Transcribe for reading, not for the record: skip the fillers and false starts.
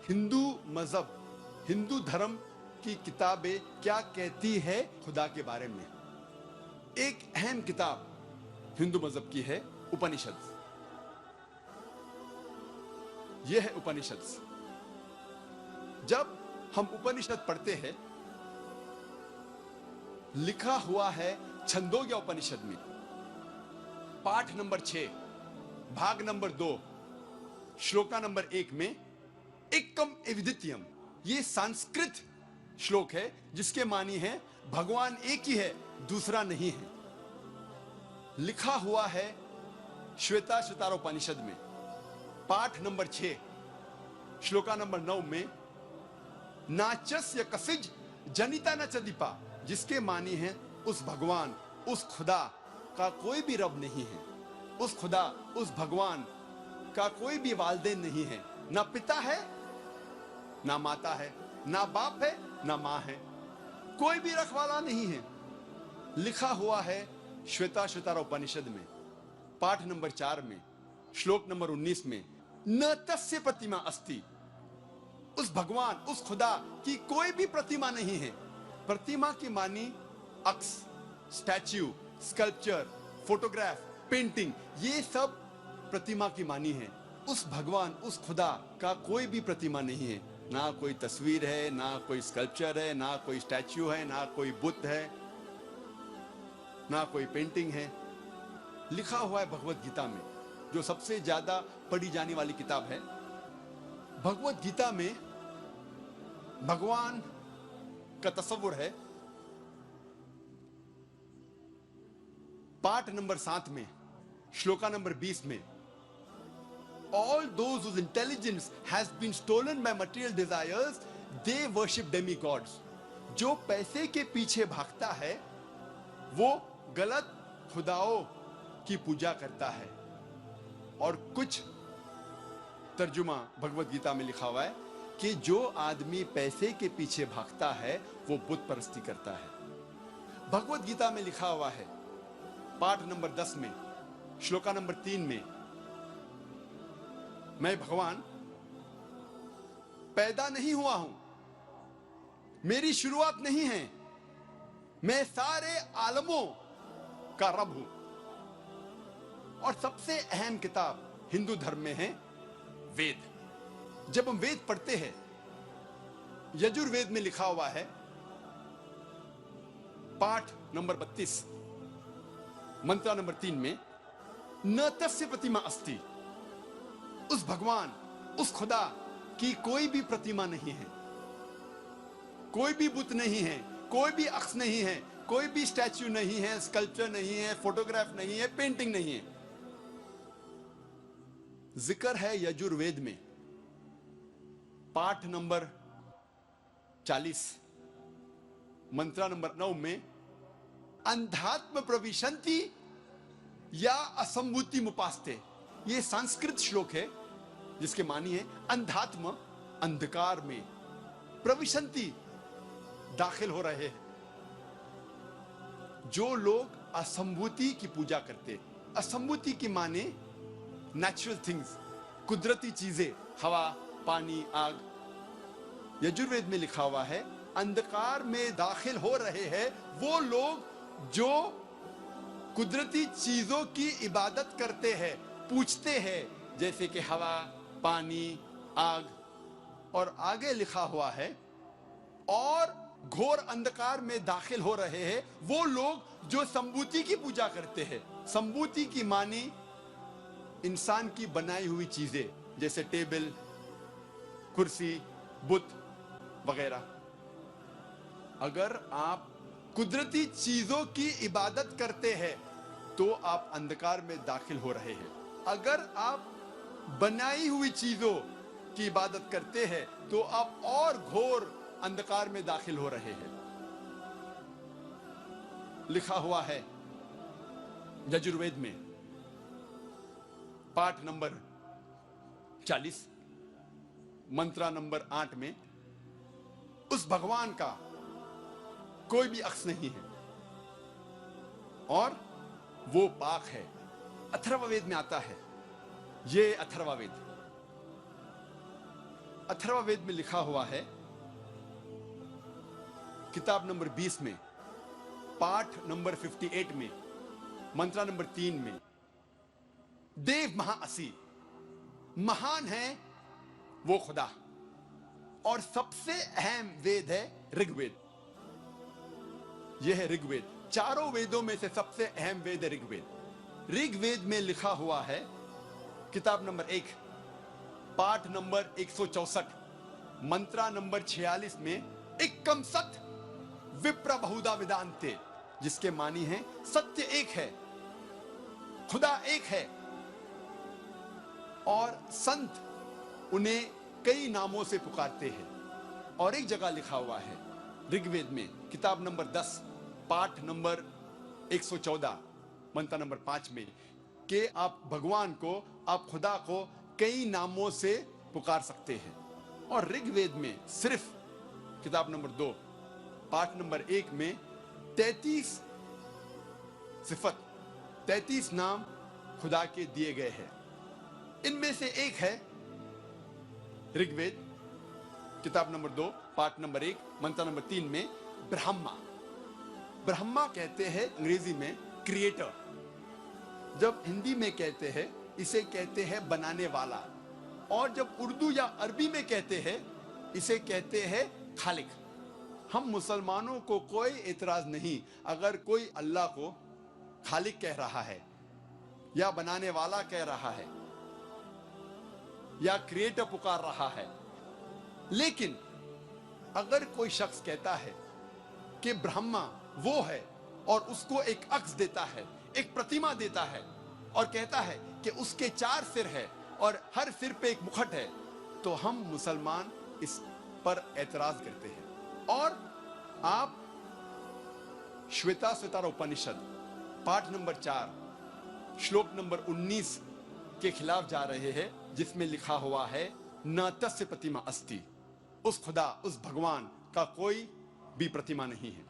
हिंदू मजहब, हिंदू धर्म की किताबें क्या कहती है खुदा के बारे में। एक अहम किताब हिंदू मजहब की है उपनिषद। यह है उपनिषद। जब हम उपनिषद पढ़ते हैं, लिखा हुआ है छंदोग्य उपनिषद में पाठ नंबर 6 भाग नंबर 2 श्लोका नंबर 1 में एकम एविदित्यम, ये संस्कृत श्लोक है जिसके मानी है भगवान एक ही है, दूसरा नहीं है। लिखा हुआ है श्वेताश्वतारोपनिषद में पाठ नंबर 6 श्लोका नंबर 9 में नाचस्य कसिज जनिता न चदीपा, जिसके मानी है उस भगवान, उस खुदा का कोई भी रब नहीं है। उस खुदा, उस भगवान का कोई भी वालिदैन नहीं है, ना पिता है ना माता है, ना बाप है ना मां है, कोई भी रखवाला नहीं है। लिखा हुआ है श्वेताश्वतारोपनिषद में पाठ नंबर 4 में श्लोक नंबर 19 में न तस्य प्रतिमा अस्ति, उस भगवान, उस खुदा की कोई भी प्रतिमा नहीं है। प्रतिमा की मानी अक्स, स्टैच्यू, स्कल्पचर, फोटोग्राफ, पेंटिंग, ये सब प्रतिमा की मानी है। उस भगवान, उस खुदा का कोई भी प्रतिमा नहीं है, ना कोई तस्वीर है, ना कोई स्कल्पचर है, ना कोई स्टैच्यू है, ना कोई बुद्ध है, ना कोई पेंटिंग है। लिखा हुआ है भगवत गीता में, जो सबसे ज्यादा पढ़ी जाने वाली किताब है। भगवत गीता में भगवान का तस्वुर है पाठ नंबर 7 में श्लोका नंबर 20 में All those whose intelligence has been stolen by material desires, they worship demigods. जो पैसे के पीछे भागता है वो गलत खुदाओं की पूजा करता है। और कुछ तर्जुमा भगवत गीता में लिखा हुआ है कि जो आदमी पैसे के पीछे भागता है वो बुत परस्ती करता है। भगवत गीता में लिखा हुआ है पाठ नंबर 10 में श्लोका नंबर 3 में मैं भगवान पैदा नहीं हुआ हूं, मेरी शुरुआत नहीं है, मैं सारे आलमों का रब हूं। और सबसे अहम किताब हिंदू धर्म में है वेद। जब हम वेद पढ़ते हैं, यजुर्वेद में लिखा हुआ है पाठ नंबर 32 मंत्र नंबर 3 में न तस्य प्रतिमा अस्ति, उस भगवान, उस खुदा की कोई भी प्रतिमा नहीं है, कोई भी बुत नहीं है, कोई भी अक्स नहीं है, कोई भी स्टैच्यू नहीं है, स्कल्पचर नहीं है, फोटोग्राफ नहीं है, पेंटिंग नहीं है। जिक्र है यजुर्वेद में पाठ नंबर 40 मंत्र नंबर 9 में अंधात्म प्रविशंति या असंभूति मुपास्ते, ये संस्कृत श्लोक है जिसके मानी है अंधात्म, अंधकार में, प्रविशंति, दाखिल हो रहे हैं। जो लोग असंभूति की पूजा करते, असंभूति की माने नेचुरल थिंग्स, कुदरती चीजें, हवा, पानी, आग। यजुर्वेद में लिखा हुआ है अंधकार में दाखिल हो रहे हैं वो लोग जो कुदरती चीजों की इबादत करते हैं, पूछते हैं, जैसे कि हवा, पानी, आग। और आगे लिखा हुआ है और घोर अंधकार में दाखिल हो रहे हैं वो लोग जो संभूति की पूजा करते हैं। संभूति की मानी इंसान की बनाई हुई चीजें, जैसे टेबल, कुर्सी, बुत वगैरह। अगर आप कुदरती चीजों की इबादत करते हैं तो आप अंधकार में दाखिल हो रहे हैं। अगर आप बनाई हुई चीजों की इबादत करते हैं तो आप और घोर अंधकार में दाखिल हो रहे हैं। लिखा हुआ है यजुर्वेद में पाठ नंबर 40 मंत्र नंबर 8 में उस भगवान का कोई भी अक्स नहीं है और वो पाक है। अथर्ववेद में आता है, ये अथर्ववेद अथर्ववेद में लिखा हुआ है, किताब नंबर 20 में, पाठ नंबर 58 में, मंत्र नंबर 3 में, देव महाअसी, महान है वो खुदा। और सबसे अहम वेद है ऋग्वेद। यह है ऋग्वेद। चारों वेदों में से सबसे अहम वेद है ऋग्वेद। ऋग्वेद में लिखा हुआ है, किताब नंबर 1, पाठ नंबर 164, मंत्रा नंबर 46 में, एकम सत विप्र बहुधा विदान्ते, जिसके मानी है सत्य एक है, खुदा एक है, और संत उन्हें कई नामों से पुकारते हैं। और एक जगह लिखा हुआ है ऋग्वेद में, किताब नंबर 10, पाठ नंबर 114, मंत्र नंबर 5 में, कि आप भगवान को, आप खुदा को कई नामों से पुकार सकते हैं। और ऋग्वेद में सिर्फ किताब नंबर 2, पाठ नंबर 1 में 33 सिफत, 33 नाम खुदा के दिए गए हैं। इनमें से एक है ऋग्वेद, किताब नंबर 2, पाठ नंबर 1, मंत्र नंबर 3 में, ब्रह्मा। ब्रह्मा कहते हैं अंग्रेजी में क्रिएटर। जब हिंदी में कहते हैं, इसे कहते हैं बनाने वाला। और जब उर्दू या अरबी में कहते हैं, इसे कहते हैं खालिक। हम मुसलमानों को कोई एतराज नहीं अगर कोई अल्लाह को खालिक कह रहा है, या बनाने वाला कह रहा है, या क्रिएटर पुकार रहा है। लेकिन अगर कोई शख्स कहता है कि ब्रह्मा वो है, और उसको एक अक्स देता है, एक प्रतिमा देता है, और कहता है कि उसके 4 सिर है और हर सिर पे एक मुकुट है, तो हम मुसलमान इस पर एतराज करते हैं। और आप श्वेताश्वतर उपनिषद पाठ नंबर 4 श्लोक नंबर 19 के खिलाफ जा रहे हैं, जिसमें लिखा हुआ है, न तस्य प्रतिमा अस्ति, उस खुदा, उस भगवान का कोई भी प्रतिमा नहीं है।